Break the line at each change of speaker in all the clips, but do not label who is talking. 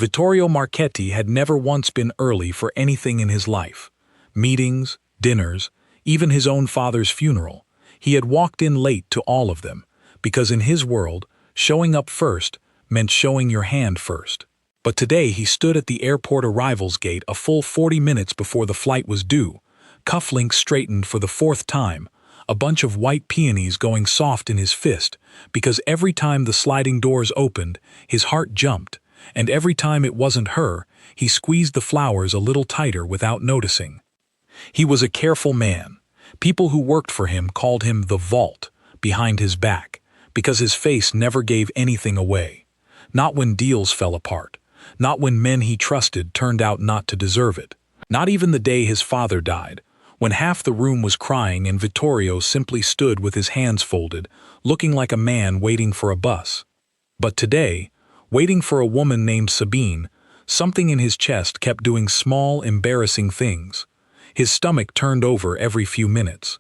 Vittorio Marchetti had never once been early for anything in his life. Meetings, dinners, even his own father's funeral. He had walked in late to all of them, because in his world, showing up first meant showing your hand first. But today he stood at the airport arrivals gate a full 40 minutes before the flight was due, cufflinks straightened for the 4th time, a bunch of white peonies going soft in his fist, because every time the sliding doors opened, his heart jumped, and every time it wasn't her, he squeezed the flowers a little tighter without noticing. He was a careful man. People who worked for him called him the Vault, behind his back, because his face never gave anything away. Not when deals fell apart. Not when men he trusted turned out not to deserve it. Not even the day his father died, when half the room was crying and Vittorio simply stood with his hands folded, looking like a man waiting for a bus. But today, waiting for a woman named Sabine, something in his chest kept doing small, embarrassing things. His stomach turned over every few minutes.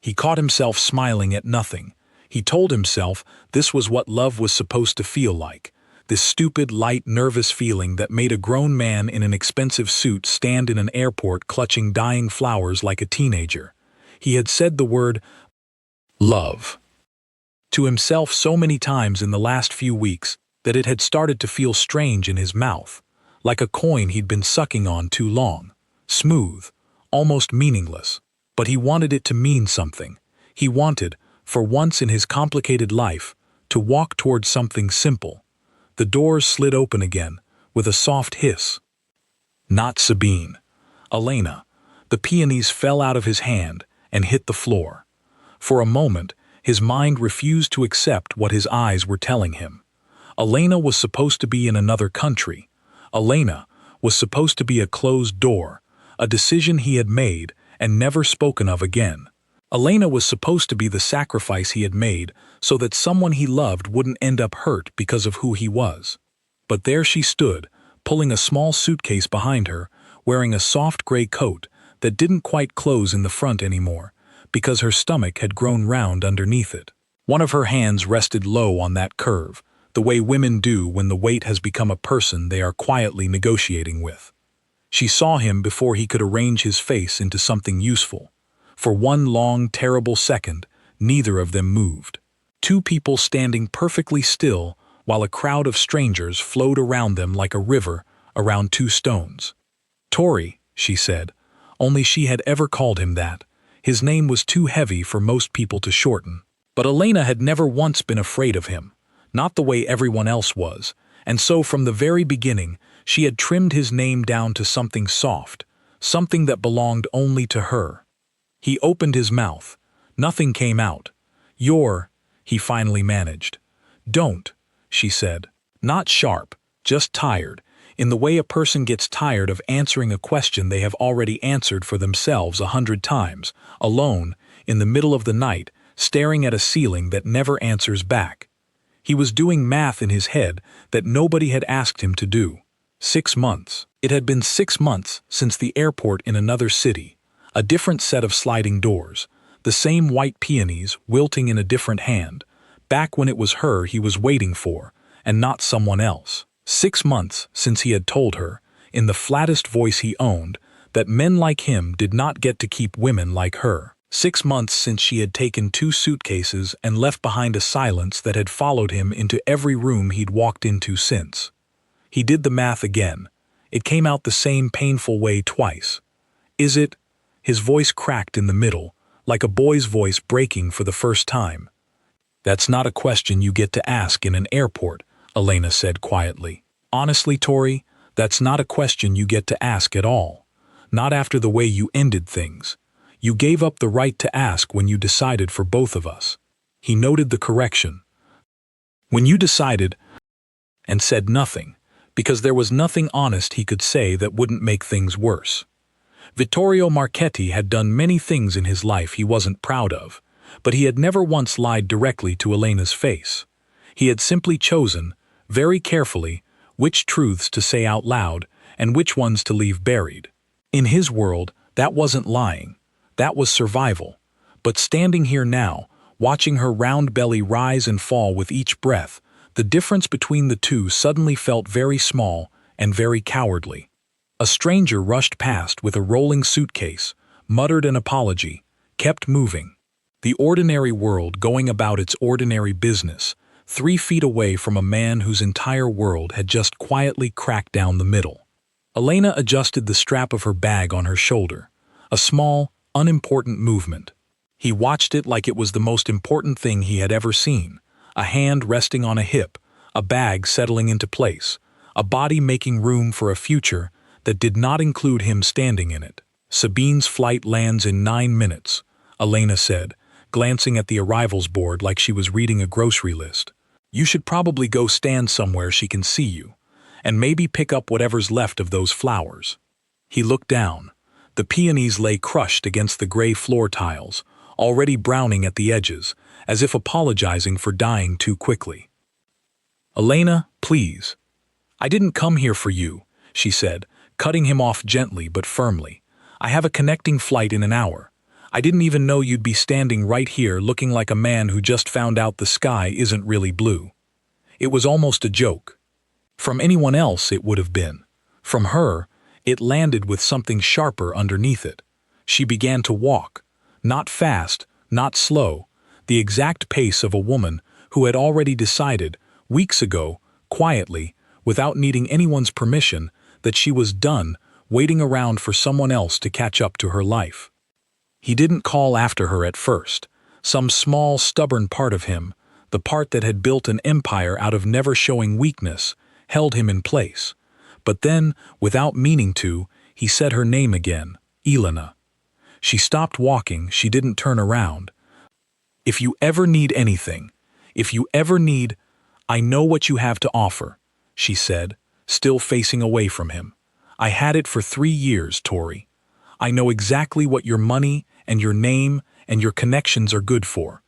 He caught himself smiling at nothing. He told himself this was what love was supposed to feel like. This stupid, light, nervous feeling that made a grown man in an expensive suit stand in an airport clutching dying flowers like a teenager. He had said the word love to himself so many times in the last few weeks that it had started to feel strange in his mouth, like a coin he'd been sucking on too long, smooth, almost meaningless. But he wanted it to mean something. He wanted, for once in his complicated life, to walk towards something simple. The doors slid open again, with a soft hiss. Not Sabine. Elena. The peonies fell out of his hand and hit the floor. For a moment, his mind refused to accept what his eyes were telling him. Elena was supposed to be in another country. Elena was supposed to be a closed door, a decision he had made and never spoken of again. Elena was supposed to be the sacrifice he had made so that someone he loved wouldn't end up hurt because of who he was. But there she stood, pulling a small suitcase behind her, wearing a soft gray coat that didn't quite close in the front anymore, because her stomach had grown round underneath it. One of her hands rested low on that curve, the way women do when the weight has become a person they are quietly negotiating with. She saw him before he could arrange his face into something useful. For one long, terrible second, neither of them moved. Two people standing perfectly still while a crowd of strangers flowed around them like a river around two stones. Tori, she said, only she had ever called him that. His name was too heavy for most people to shorten. But Elena had never once been afraid of him, not the way everyone else was, and so from the very beginning she had trimmed his name down to something soft, something that belonged only to her. He opened his mouth. Nothing came out. He finally managed. Don't, she said. Not sharp, just tired, in the way a person gets tired of answering a question they have already answered for themselves 100 times, alone, in the middle of the night, staring at a ceiling that never answers back. He was doing math in his head that nobody had asked him to do. 6 months. It had been 6 months since the airport in another city. A different set of sliding doors, the same white peonies wilting in a different hand, back when it was her he was waiting for, and not someone else. 6 months since he had told her, in the flattest voice he owned, that men like him did not get to keep women like her. 6 months since she had taken 2 suitcases and left behind a silence that had followed him into every room he'd walked into since. He did the math again. It came out the same painful way twice. Is it? His voice cracked in the middle, like a boy's voice breaking for the first time. That's not a question you get to ask in an airport, Elena said quietly. Honestly, Tori, that's not a question you get to ask at all. Not after the way you ended things. You gave up the right to ask when you decided for both of us. He noted the correction. When you decided, and said nothing, because there was nothing honest he could say that wouldn't make things worse. Vittorio Marchetti had done many things in his life he wasn't proud of, but he had never once lied directly to Elena's face. He had simply chosen, very carefully, which truths to say out loud and which ones to leave buried. In his world, that wasn't lying. That was survival. But standing here now, watching her round belly rise and fall with each breath, the difference between the two suddenly felt very small and very cowardly. A stranger rushed past with a rolling suitcase, muttered an apology, kept moving. The ordinary world going about its ordinary business, 3 feet away from a man whose entire world had just quietly cracked down the middle. Elena adjusted the strap of her bag on her shoulder, a small, unimportant movement. He watched it like it was the most important thing he had ever seen, a hand resting on a hip, a bag settling into place, a body making room for a future that did not include him standing in it. Sabine's flight lands in 9 minutes, Elena said, glancing at the arrivals board like she was reading a grocery list. You should probably go stand somewhere she can see you, and maybe pick up whatever's left of those flowers. He looked down. The peonies lay crushed against the gray floor tiles, already browning at the edges, as if apologizing for dying too quickly. Elena, please. I didn't come here for you, she said, cutting him off gently but firmly. I have a connecting flight in an hour. I didn't even know you'd be standing right here looking like a man who just found out the sky isn't really blue. It was almost a joke. From anyone else it would have been. From her, it landed with something sharper underneath it. She began to walk. Not fast, not slow, the exact pace of a woman who had already decided, weeks ago, quietly, without needing anyone's permission, that she was done waiting around for someone else to catch up to her life. He didn't call after her at first. Some small, stubborn part of him, the part that had built an empire out of never showing weakness, held him in place. But then, without meaning to, he said her name again, Elena. She stopped walking, she didn't turn around. If you ever need anything, if you ever need, I know what you have to offer, she said, still facing away from him. I had it for 3 years, Tori. I know exactly what your money and your name and your connections are good for.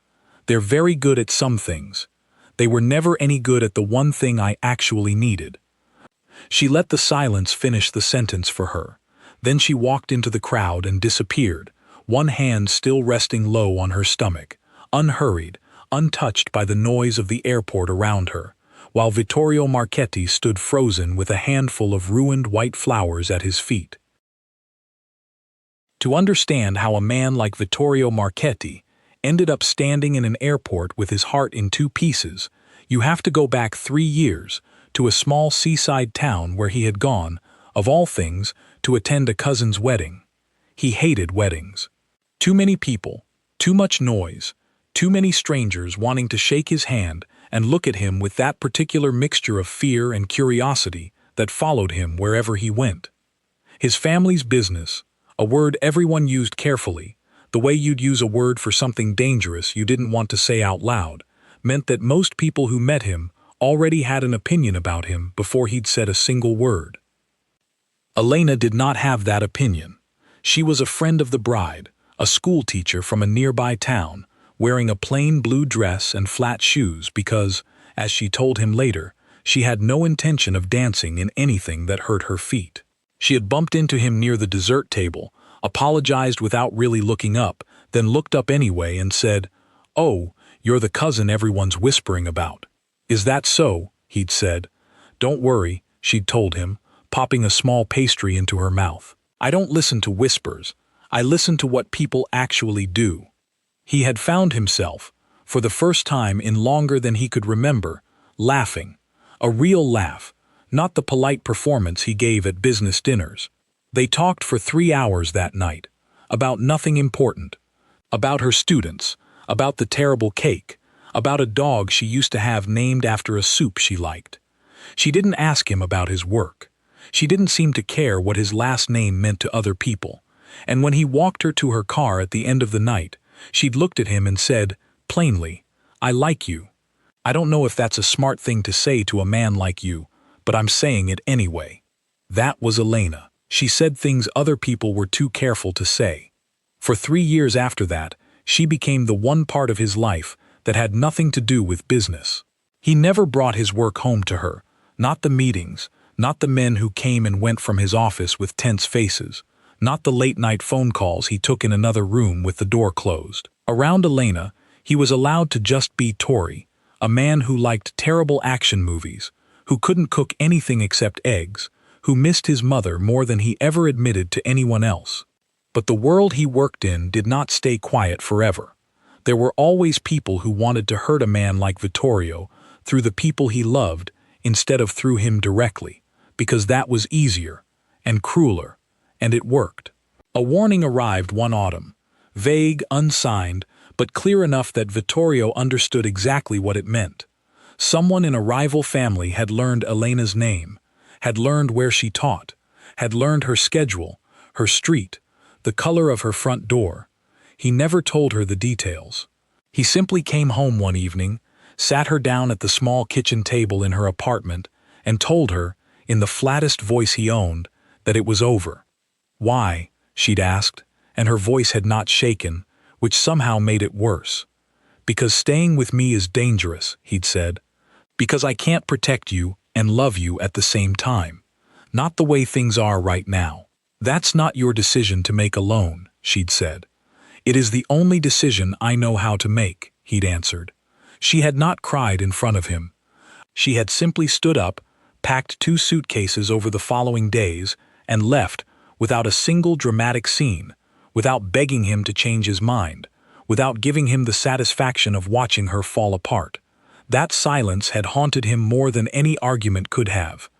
They're very good at some things. They were never any good at the one thing I actually needed. She let the silence finish the sentence for her. Then she walked into the crowd and disappeared, one hand still resting low on her stomach, unhurried, untouched by the noise of the airport around her, while Vittorio Marchetti stood frozen with a handful of ruined white flowers at his feet. To understand how a man like Vittorio Marchetti ended up standing in an airport with his heart in 2 pieces, you have to go back 3 years to a small seaside town where he had gone, of all things, to attend a cousin's wedding. He hated weddings. Too many people, too much noise, too many strangers wanting to shake his hand and look at him with that particular mixture of fear and curiosity that followed him wherever he went. His family's business, a word everyone used carefully, the way you'd use a word for something dangerous you didn't want to say out loud, meant that most people who met him already had an opinion about him before he'd said a single word. Elena did not have that opinion. She was a friend of the bride, a school teacher from a nearby town, wearing a plain blue dress and flat shoes because, as she told him later, she had no intention of dancing in anything that hurt her feet. She had bumped into him near the dessert table, apologized without really looking up, then looked up anyway and said, "Oh, you're the cousin everyone's whispering about." "Is that so?" he'd said. "Don't worry," she'd told him, popping a small pastry into her mouth. "I don't listen to whispers. I listen to what people actually do." He had found himself, for the first time in longer than he could remember, laughing. A real laugh, not the polite performance he gave at business dinners. They talked for 3 hours that night, about nothing important. About her students, about the terrible cake, about a dog she used to have named after a soup she liked. She didn't ask him about his work. She didn't seem to care what his last name meant to other people. And when he walked her to her car at the end of the night, she'd looked at him and said, plainly, "I like you. I don't know if that's a smart thing to say to a man like you, but I'm saying it anyway." That was Elena. She said things other people were too careful to say. For 3 years after that, she became the one part of his life that had nothing to do with business. He never brought his work home to her, not the meetings, not the men who came and went from his office with tense faces, not the late-night phone calls he took in another room with the door closed. Around Elena, he was allowed to just be Tori, a man who liked terrible action movies, who couldn't cook anything except eggs, who missed his mother more than he ever admitted to anyone else. But the world he worked in did not stay quiet forever. There were always people who wanted to hurt a man like Vittorio through the people he loved instead of through him directly, because that was easier and crueler, and it worked. A warning arrived one autumn, vague, unsigned, but clear enough that Vittorio understood exactly what it meant. Someone in a rival family had learned Elena's name, had learned where she taught, had learned her schedule, her street, the color of her front door. He never told her the details. He simply came home one evening, sat her down at the small kitchen table in her apartment, and told her, in the flattest voice he owned, that it was over. Why? She'd asked, and her voice had not shaken, which somehow made it worse. Because staying with me is dangerous, he'd said. Because I can't protect you and love you at the same time. Not the way things are right now. That's not your decision to make alone, she'd said. It is the only decision I know how to make, he'd answered. She had not cried in front of him. She had simply stood up, packed 2 suitcases over the following days, and left without a single dramatic scene, without begging him to change his mind, without giving him the satisfaction of watching her fall apart. That silence had haunted him more than any argument could have.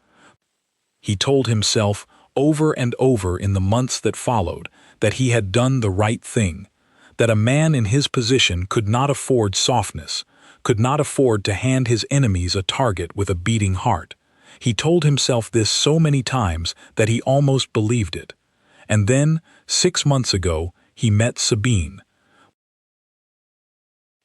He told himself over and over in the months that followed that he had done the right thing, that a man in his position could not afford softness, could not afford to hand his enemies a target with a beating heart. He told himself this so many times that he almost believed it. And then, 6 months ago, he met Sabine.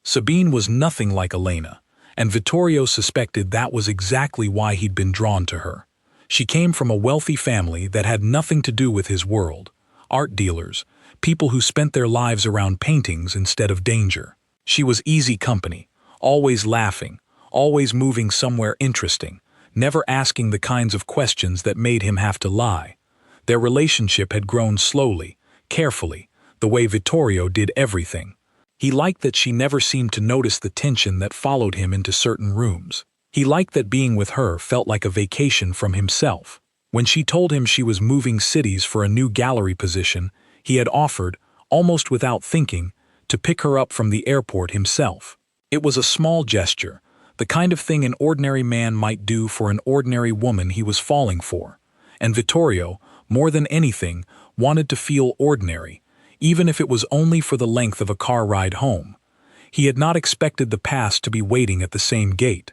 Sabine was nothing like Elena, and Vittorio suspected that was exactly why he'd been drawn to her. She came from a wealthy family that had nothing to do with his world. Art dealers, people who spent their lives around paintings instead of danger. She was easy company, always laughing, always moving somewhere interesting, never asking the kinds of questions that made him have to lie. Their relationship had grown slowly, carefully, the way Vittorio did everything. He liked that she never seemed to notice the tension that followed him into certain rooms. He liked that being with her felt like a vacation from himself. When she told him she was moving cities for a new gallery position, he had offered, almost without thinking, to pick her up from the airport himself. It was a small gesture, the kind of thing an ordinary man might do for an ordinary woman he was falling for. And Vittorio, more than anything, wanted to feel ordinary, even if it was only for the length of a car ride home. He had not expected the past to be waiting at the same gate.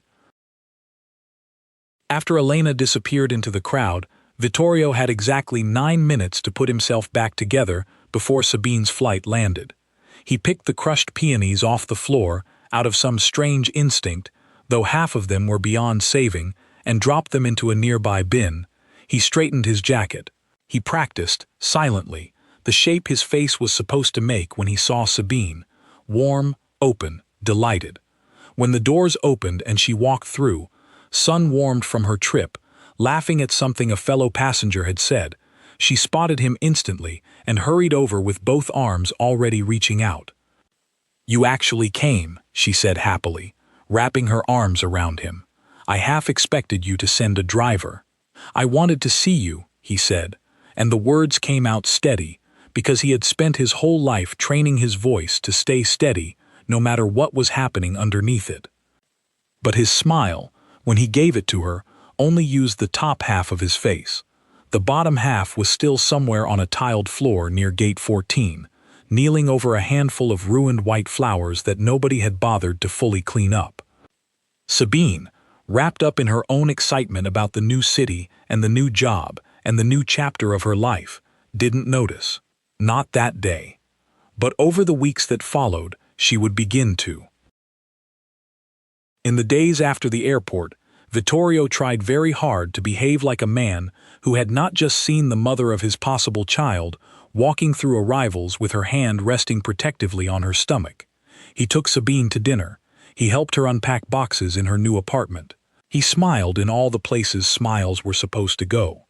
After Elena disappeared into the crowd, Vittorio had exactly 9 minutes to put himself back together before Sabine's flight landed. He picked the crushed peonies off the floor out of some strange instinct, though half of them were beyond saving, and dropped them into a nearby bin. He straightened his jacket. He practiced, silently, the shape his face was supposed to make when he saw Sabine, warm, open, delighted. When the doors opened and she walked through, sun-warmed from her trip, laughing at something a fellow passenger had said, she spotted him instantly and hurried over with both arms already reaching out. "You actually came," she said happily, wrapping her arms around him. "I half expected you to send a driver." "I wanted to see you," he said, and the words came out steady, because he had spent his whole life training his voice to stay steady no matter what was happening underneath it. But his smile, when he gave it to her, only used the top half of his face. The bottom half was still somewhere on a tiled floor near Gate 14, kneeling over a handful of ruined white flowers that nobody had bothered to fully clean up. Sabine, wrapped up in her own excitement about the new city and the new job and the new chapter of her life, didn't notice. Not that day. But over the weeks that followed, she would begin to. In the days after the airport, Vittorio tried very hard to behave like a man who had not just seen the mother of his possible child walking through arrivals with her hand resting protectively on her stomach. He took Sabine to dinner. He helped her unpack boxes in her new apartment. He smiled in all the places smiles were supposed to go.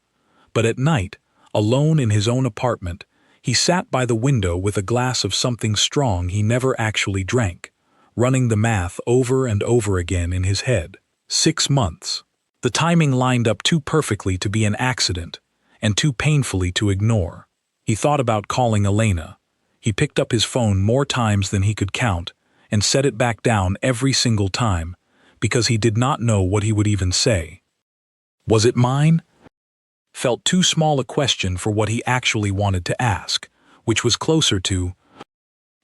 But at night, alone in his own apartment, he sat by the window with a glass of something strong he never actually drank, running the math over and over again in his head. 6 months. The timing lined up too perfectly to be an accident, and too painfully to ignore. He thought about calling Elena. He picked up his phone more times than he could count, and set it back down every single time, because he did not know what he would even say. Was it mine? Felt too small a question for what he actually wanted to ask, which was closer to,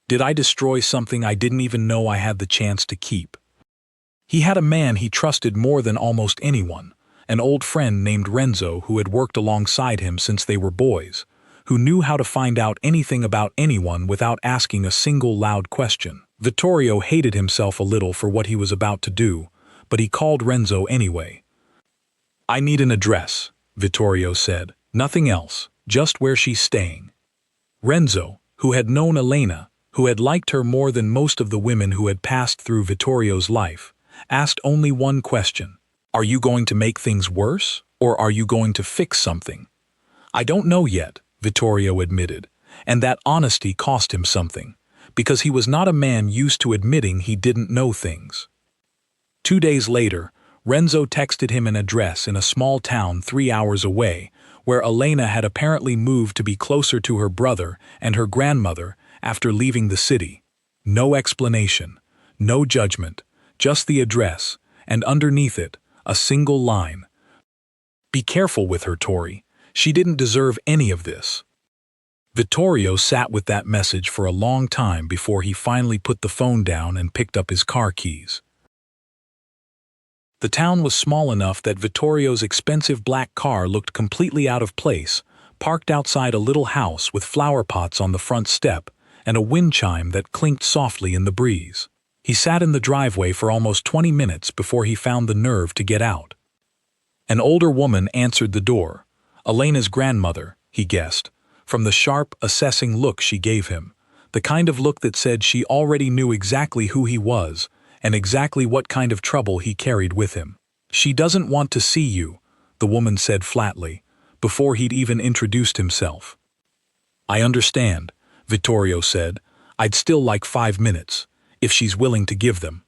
did I destroy something I didn't even know I had the chance to keep? He had a man he trusted more than almost anyone, an old friend named Renzo who had worked alongside him since they were boys, who knew how to find out anything about anyone without asking a single loud question. Vittorio hated himself a little for what he was about to do, but he called Renzo anyway. I need an address, Vittorio said. Nothing else, just where she's staying. Renzo, who had known Elena, who had liked her more than most of the women who had passed through Vittorio's life, asked only one question. Are you going to make things worse, or are you going to fix something? I don't know yet, Vittorio admitted, and that honesty cost him something, because he was not a man used to admitting he didn't know things. 2 days later, Renzo texted him an address in a small town 3 hours away, where Elena had apparently moved to be closer to her brother and her grandmother after leaving the city. No explanation, no judgment, just the address, and underneath it, a single line. Be careful with her, Tori. She didn't deserve any of this. Vittorio sat with that message for a long time before he finally put the phone down and picked up his car keys. The town was small enough that Vittorio's expensive black car looked completely out of place, parked outside a little house with flower pots on the front step and a wind chime that clinked softly in the breeze. He sat in the driveway for almost 20 minutes before he found the nerve to get out. An older woman answered the door. Elena's grandmother, he guessed, from the sharp, assessing look she gave him, the kind of look that said she already knew exactly who he was and exactly what kind of trouble he carried with him. She doesn't want to see you, the woman said flatly, before he'd even introduced himself. I understand, Vittorio said. I'd still like 5 minutes, if she's willing to give them.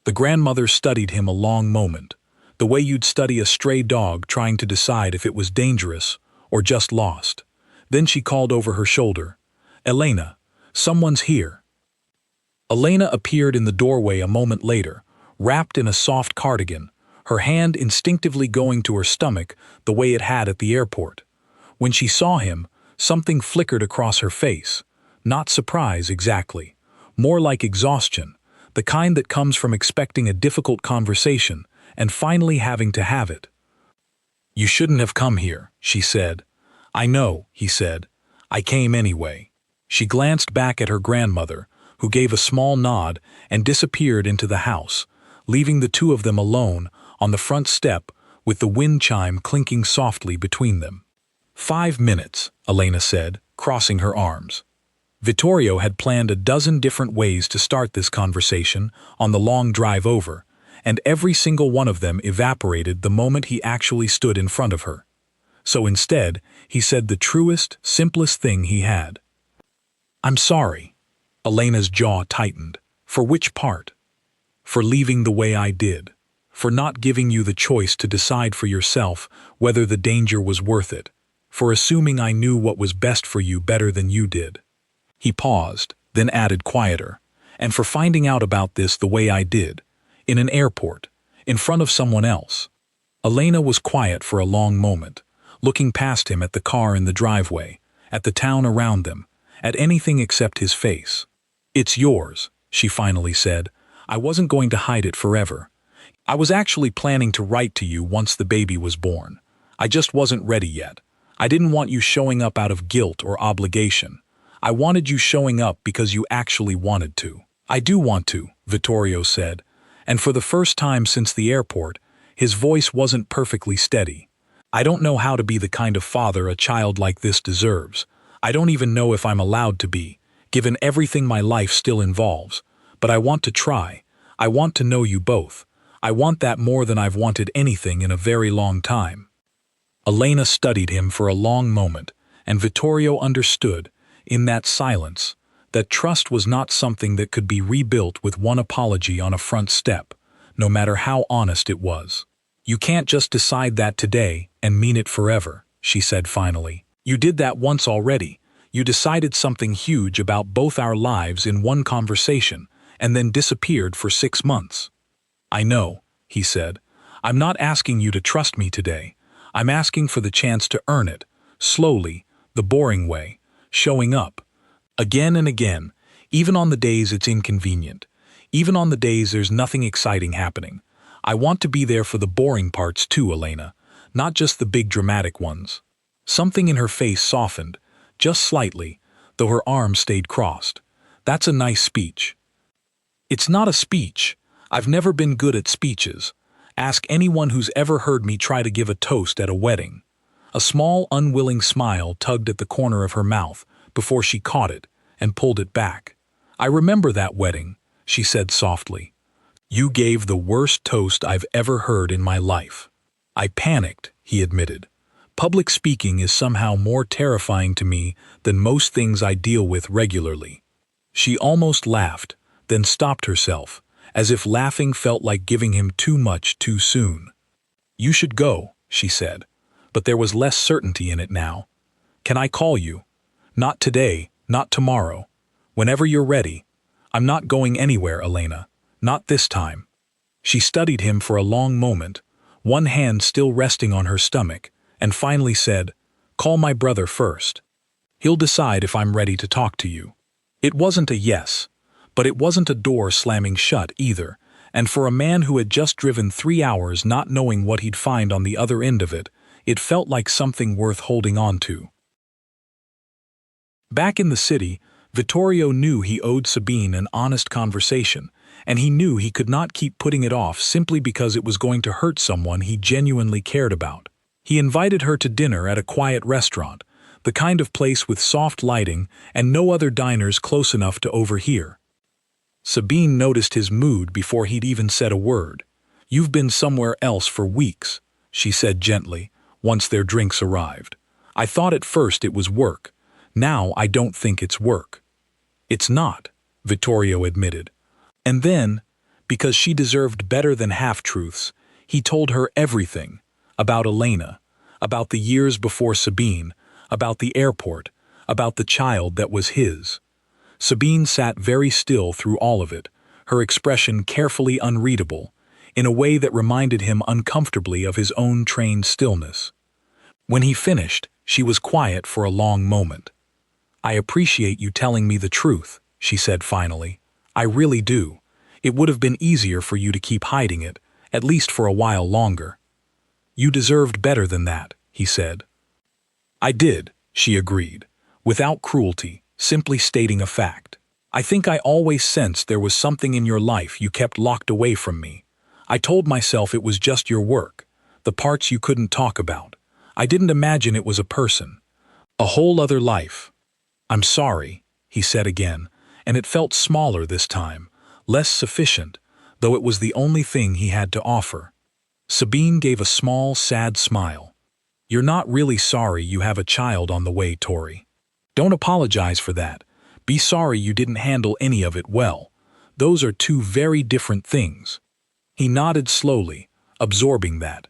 The grandmother studied him a long moment, the way you'd study a stray dog trying to decide if it was dangerous or just lost. Then she called over her shoulder, Elena, someone's here. Elena appeared in the doorway a moment later, wrapped in a soft cardigan, her hand instinctively going to her stomach the way it had at the airport. When she saw him, something flickered across her face. Not surprise exactly, more like exhaustion, the kind that comes from expecting a difficult conversation and finally having to have it. You shouldn't have come here, she said. I know, he said. I came anyway. She glanced back at her grandmother, who gave a small nod and disappeared into the house, leaving the two of them alone on the front step with the wind chime clinking softly between them. 5 minutes, Elena said, crossing her arms. Vittorio had planned a dozen different ways to start this conversation on the long drive over, and every single one of them evaporated the moment he actually stood in front of her. So instead, he said the truest, simplest thing he had. I'm sorry. Elena's jaw tightened. For which part? For leaving the way I did. For not giving you the choice to decide for yourself whether the danger was worth it. For assuming I knew what was best for you better than you did. He paused, then added quieter. And for finding out about this the way I did. In an airport. In front of someone else. Elena was quiet for a long moment, looking past him at the car in the driveway, at the town around them, at anything except his face. It's yours, she finally said. I wasn't going to hide it forever. I was actually planning to write to you once the baby was born. I just wasn't ready yet. I didn't want you showing up out of guilt or obligation. I wanted you showing up because you actually wanted to. I do want to, Vittorio said, and for the first time since the airport, his voice wasn't perfectly steady. I don't know how to be the kind of father a child like this deserves. I don't even know if I'm allowed to be, given everything my life still involves. But I want to try. I want to know you both. I want that more than I've wanted anything in a very long time. Elena studied him for a long moment, and Vittorio understood, in that silence, that trust was not something that could be rebuilt with one apology on a front step, no matter how honest it was. You can't just decide that today and mean it forever, she said finally. You did that once already. You decided something huge about both our lives in one conversation, and then disappeared for 6 months. I know, he said. I'm not asking you to trust me today. I'm asking for the chance to earn it, slowly, the boring way, showing up. Again and again, even on the days it's inconvenient, even on the days there's nothing exciting happening. I want to be there for the boring parts too, Elena, not just the big dramatic ones. Something in her face softened, just slightly, though her arms stayed crossed. That's a nice speech. It's not a speech. I've never been good at speeches. Ask anyone who's ever heard me try to give a toast at a wedding. A small, unwilling smile tugged at the corner of her mouth before she caught it and pulled it back. I remember that wedding, she said softly. You gave the worst toast I've ever heard in my life. I panicked, he admitted. Public speaking is somehow more terrifying to me than most things I deal with regularly. She almost laughed, then stopped herself, as if laughing felt like giving him too much too soon. You should go, she said, but there was less certainty in it now. Can I call you? Not today, not tomorrow. Whenever you're ready. I'm not going anywhere, Elena. Not this time. She studied him for a long moment, one hand still resting on her stomach, and finally said, Call my brother first. He'll decide if I'm ready to talk to you. It wasn't a yes, but it wasn't a door slamming shut either, and for a man who had just driven 3 hours not knowing what he'd find on the other end of it, it felt like something worth holding on to. Back in the city, Vittorio knew he owed Sabine an honest conversation, and he knew he could not keep putting it off simply because it was going to hurt someone he genuinely cared about. He invited her to dinner at a quiet restaurant, the kind of place with soft lighting and no other diners close enough to overhear. Sabine noticed his mood before he'd even said a word. You've been somewhere else for weeks, she said gently, once their drinks arrived. I thought at first it was work. Now I don't think it's work. It's not, Vittorio admitted. And then, because she deserved better than half-truths, he told her everything, about Elena, about the years before Sabine, about the airport, about the child that was his. Sabine sat very still through all of it, her expression carefully unreadable, in a way that reminded him uncomfortably of his own trained stillness. When he finished, she was quiet for a long moment. I appreciate you telling me the truth, she said finally. I really do. It would have been easier for you to keep hiding it, at least for a while longer. You deserved better than that, he said. I did, she agreed, without cruelty, simply stating a fact. I think I always sensed there was something in your life you kept locked away from me. I told myself it was just your work, the parts you couldn't talk about. I didn't imagine it was a person. A whole other life. I'm sorry, he said again, and it felt smaller this time, less sufficient, though it was the only thing he had to offer. Sabine gave a small, sad smile. You're not really sorry you have a child on the way, Tori. Don't apologize for that. Be sorry you didn't handle any of it well. Those are two very different things. He nodded slowly, absorbing that.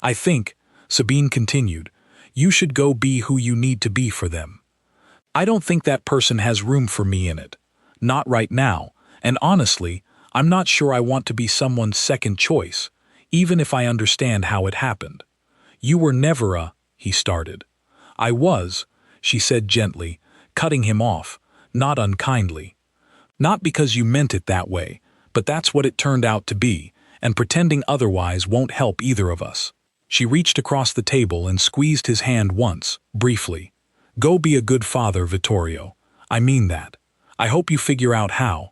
I think, Sabine continued, you should go be who you need to be for them. I don't think that person has room for me in it. Not right now, and honestly, I'm not sure I want to be someone's second choice, even if I understand how it happened. You were never he started. I was, she said gently, cutting him off, not unkindly. Not because you meant it that way, but that's what it turned out to be, and pretending otherwise won't help either of us. She reached across the table and squeezed his hand once, briefly. Go be a good father, Vittorio. I mean that. I hope you figure out how.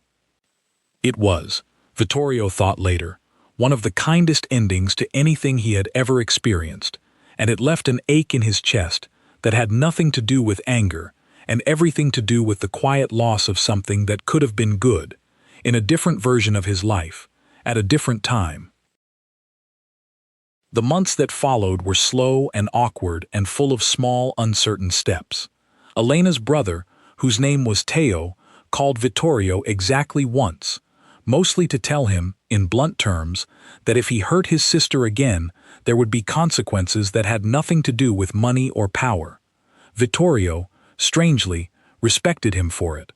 It was, Vittorio thought later, one of the kindest endings to anything he had ever experienced, and it left an ache in his chest that had nothing to do with anger and everything to do with the quiet loss of something that could have been good, in a different version of his life, at a different time. The months that followed were slow and awkward and full of small, uncertain steps. Elena's brother, whose name was Teo, called Vittorio exactly once, mostly to tell him, in blunt terms, that if he hurt his sister again, there would be consequences that had nothing to do with money or power. Vittorio, strangely, respected him for it.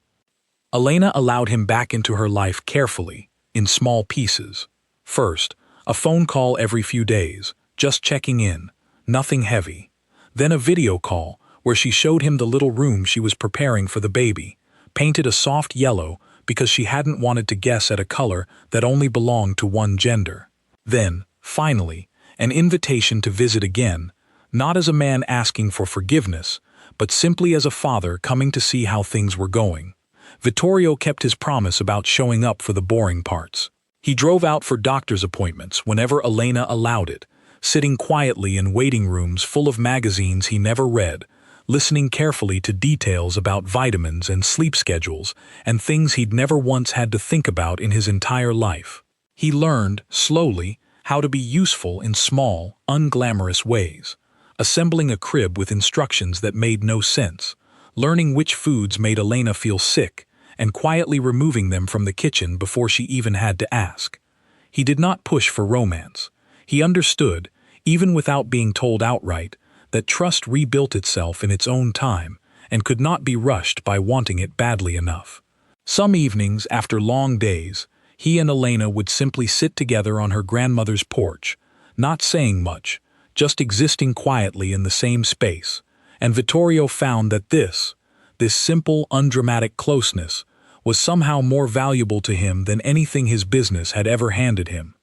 Elena allowed him back into her life carefully, in small pieces. First, a phone call every few days, just checking in, nothing heavy. Then a video call, where she showed him the little room she was preparing for the baby, painted a soft yellow because she hadn't wanted to guess at a color that only belonged to one gender. Then, finally, an invitation to visit again, not as a man asking for forgiveness, but simply as a father coming to see how things were going. Vittorio kept his promise about showing up for the boring parts. He drove out for doctor's appointments whenever Elena allowed it, sitting quietly in waiting rooms full of magazines he never read, listening carefully to details about vitamins and sleep schedules and things he'd never once had to think about in his entire life. He learned, slowly, how to be useful in small, unglamorous ways, assembling a crib with instructions that made no sense, learning which foods made Elena feel sick, and quietly removing them from the kitchen before she even had to ask. He did not push for romance. He understood, even without being told outright, that trust rebuilt itself in its own time and could not be rushed by wanting it badly enough. Some evenings, after long days, he and Elena would simply sit together on her grandmother's porch, not saying much, just existing quietly in the same space, and Vittorio found that this simple, undramatic closeness was somehow more valuable to him than anything his business had ever handed him.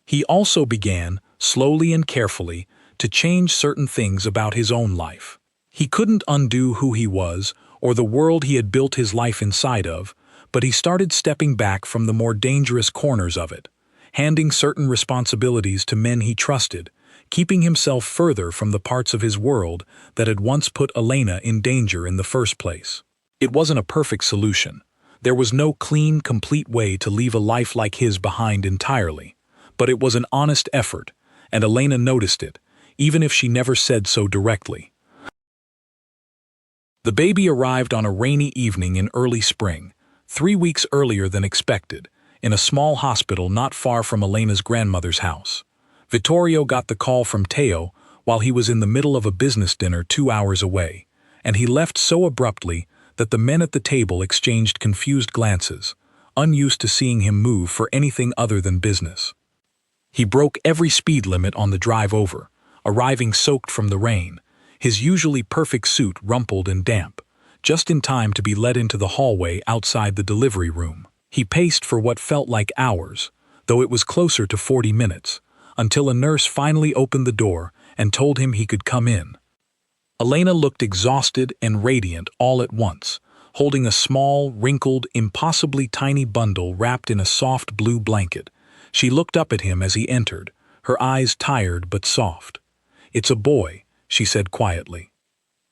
He also began, slowly and carefully, to change certain things about his own life. He couldn't undo who he was or the world he had built his life inside of, but he started stepping back from the more dangerous corners of it, handing certain responsibilities to men he trusted, keeping himself further from the parts of his world that had once put Elena in danger in the first place. It wasn't a perfect solution. There was no clean, complete way to leave a life like his behind entirely, but it was an honest effort, and Elena noticed it, even if she never said so directly. The baby arrived on a rainy evening in early spring, 3 weeks earlier than expected, in a small hospital not far from Elena's grandmother's house. Vittorio got the call from Teo while he was in the middle of a business dinner 2 hours away, and he left so abruptly that the men at the table exchanged confused glances, unused to seeing him move for anything other than business. He broke every speed limit on the drive over, arriving soaked from the rain, his usually perfect suit rumpled and damp, just in time to be led into the hallway outside the delivery room. He paced for what felt like hours, though it was closer to 40 minutes, until a nurse finally opened the door and told him he could come in. Elena looked exhausted and radiant all at once, holding a small, wrinkled, impossibly tiny bundle wrapped in a soft blue blanket. She looked up at him as he entered, her eyes tired but soft. "It's a boy," she said quietly.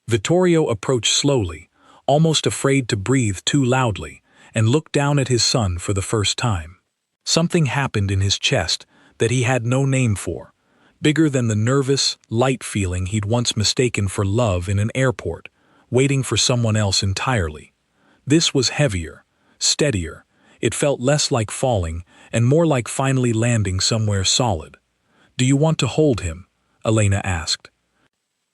Vittorio approached slowly, almost afraid to breathe too loudly, and looked down at his son for the first time. Something happened in his chest that he had no name for, bigger than the nervous, light feeling he'd once mistaken for love in an airport, waiting for someone else entirely. This was heavier, steadier. It felt less like falling and more like finally landing somewhere solid. "Do you want to hold him?" Elena asked.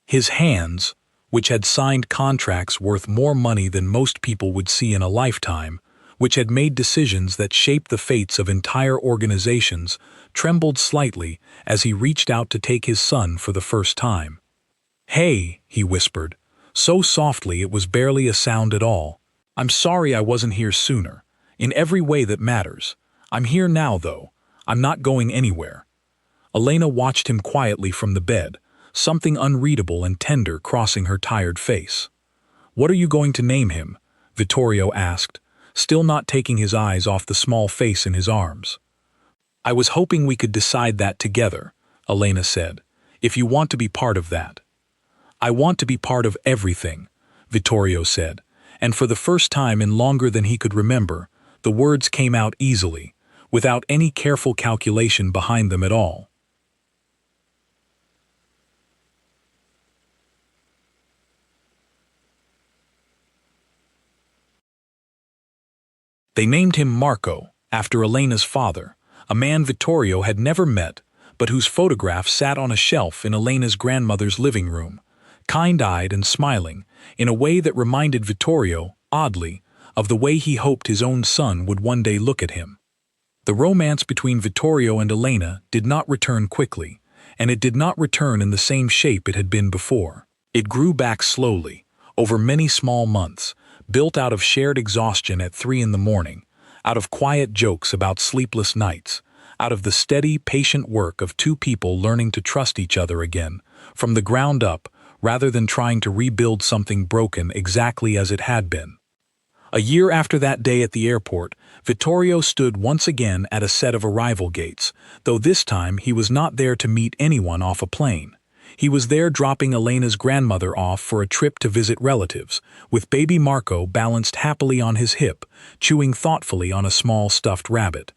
His hands, which had signed contracts worth more money than most people would see in a lifetime, which had made decisions that shaped the fates of entire organizations, trembled slightly as he reached out to take his son for the first time. "Hey," he whispered, so softly it was barely a sound at all. "I'm sorry I wasn't here sooner, in every way that matters. I'm here now, though. I'm not going anywhere." Elena watched him quietly from the bed, something unreadable and tender crossing her tired face. "What are you going to name him?" Vittorio asked, still not taking his eyes off the small face in his arms. "I was hoping we could decide that together," Elena said, "if you want to be part of that." "I want to be part of everything," Vittorio said, and for the first time in longer than he could remember, the words came out easily, without any careful calculation behind them at all. They named him Marco, after Elena's father, a man Vittorio had never met, but whose photograph sat on a shelf in Elena's grandmother's living room, kind-eyed and smiling, in a way that reminded Vittorio, oddly, of the way he hoped his own son would one day look at him. The romance between Vittorio and Elena did not return quickly, and it did not return in the same shape it had been before. It grew back slowly, over many small months, built out of shared exhaustion at 3 in the morning, out of quiet jokes about sleepless nights, out of the steady, patient work of two people learning to trust each other again, from the ground up, rather than trying to rebuild something broken exactly as it had been. A year after that day at the airport, Vittorio stood once again at a set of arrival gates, though this time he was not there to meet anyone off a plane. He was there dropping Elena's grandmother off for a trip to visit relatives, with baby Marco balanced happily on his hip, chewing thoughtfully on a small stuffed rabbit.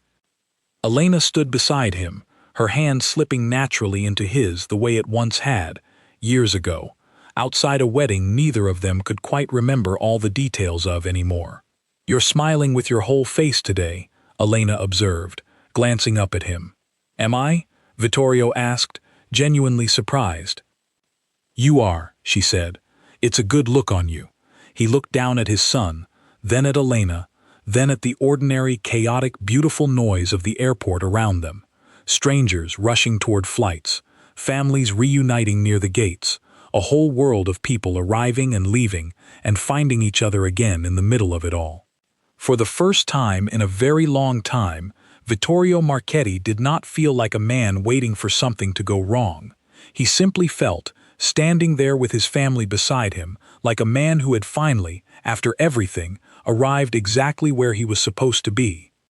Elena stood beside him, her hand slipping naturally into his the way it once had, years ago, outside a wedding neither of them could quite remember all the details of anymore. "You're smiling with your whole face today," Elena observed, glancing up at him. "Am I?" Vittorio asked, genuinely surprised. "You are," she said. "It's a good look on you." He looked down at his son, then at Elena, then at the ordinary, chaotic, beautiful noise of the airport around them. Strangers rushing toward flights, families reuniting near the gates, a whole world of people arriving and leaving and finding each other again in the middle of it all. For the first time in a very long time, Vittorio Marchetti did not feel like a man waiting for something to go wrong. He simply felt, standing there with his family beside him, like a man who had finally, after everything, arrived exactly where he was supposed to be.